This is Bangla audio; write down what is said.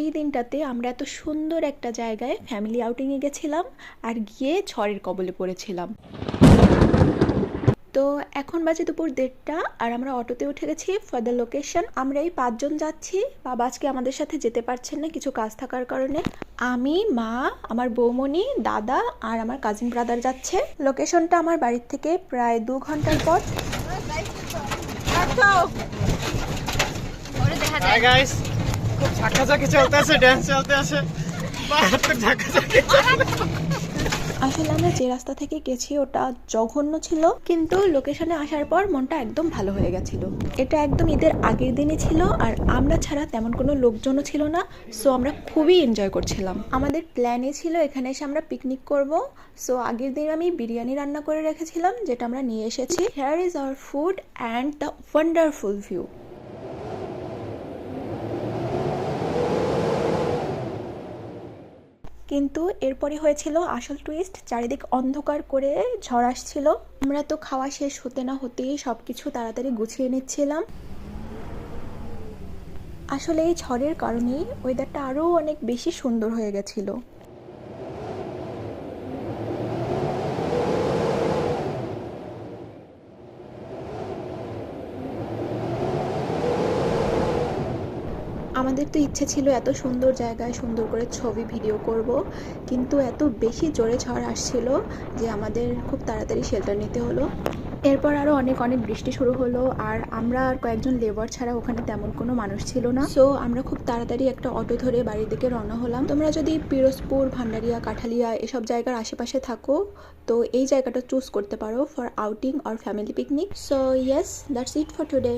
এই দিনটাতে আমরা এত সুন্দর একটা জায়গায় ফ্যামিলি আউটিংয়ে গেছিলাম আর গিয়ে ঝড়ের কবলে পড়েছিলাম। তো এখন বাজে দুপুর 1:30 আর আমরা অটোতে উঠে গেছি ফর দ্য লোকেশন। আমরা এই 5 জন যাচ্ছি। বাবা আজকে আমাদের সাথে যেতে পারছেন না কিছু কাজ থাকার কারণে। আমি, মা, আমার বৌমনি, দাদা আর আমার কাজিন ব্রাদার যাচ্ছে। লোকেশনটা আমার বাড়ির থেকে প্রায় 2 ঘন্টার পথ। হাই গাইস, খুব ঝাঁকাঝাঁকি চলতেছে, ড্যান্স চলতেছে, ঝাঁকাঝাঁকি। আসলে আমরা যে রাস্তা থেকে গেছি ওটা জঘন্য ছিল, কিন্তু লোকেশনে আসার পর মনটা একদম ভালো হয়ে গেছিল। এটা একদম ঈদের আগের দিনই ছিল আর আমরা ছাড়া তেমন কোনো লোকজনও ছিল না, সো আমরা খুবই এনজয় করছিলাম। আমাদের প্ল্যানই ছিল এখানে এসে আমরা পিকনিক করব। সো আগের দিন আমি বিরিয়ানি রান্না করে রেখেছিলাম যেটা আমরা নিয়ে এসেছি। Here is our food and the wonderful view. কিন্তু এরপরে হয়েছিল আসল টুইস্ট। চারিদিক অন্ধকার করে ঝড় আসছিল। আমরা তো খাওয়া শেষ হতে না হতেই সবকিছু তাড়াতাড়ি গুছিয়ে নিচ্ছিলাম। আসলে এই ঝড়ের কারণেই ওয়েদারটা আরও অনেক বেশি সুন্দর হয়ে গেছিল। আমাদের তো ইচ্ছে ছিল এত সুন্দর জায়গায় সুন্দর করে ছবি ভিডিও করব, কিন্তু এত বেশি জোরে ঝড় আসছিল যে আমাদের খুব তাড়াতাড়ি শেল্টার নিতে হলো। এরপর আরও অনেক অনেক বৃষ্টি শুরু হলো আর আমরা আর কয়েকজন লেবার ছাড়া ওখানে তেমন কোনো মানুষ ছিল না। সো আমরা খুব তাড়াতাড়ি একটা অটো ধরে বাড়ির দিকে রওনা হলাম। তোমরা যদি পিরোজপুর, ভান্ডারিয়া, কাঠালিয়া এসব জায়গার আশেপাশে থাকো তো এই জায়গাটা চুজ করতে পারো for outing or family picnic. So yes, that's it for today.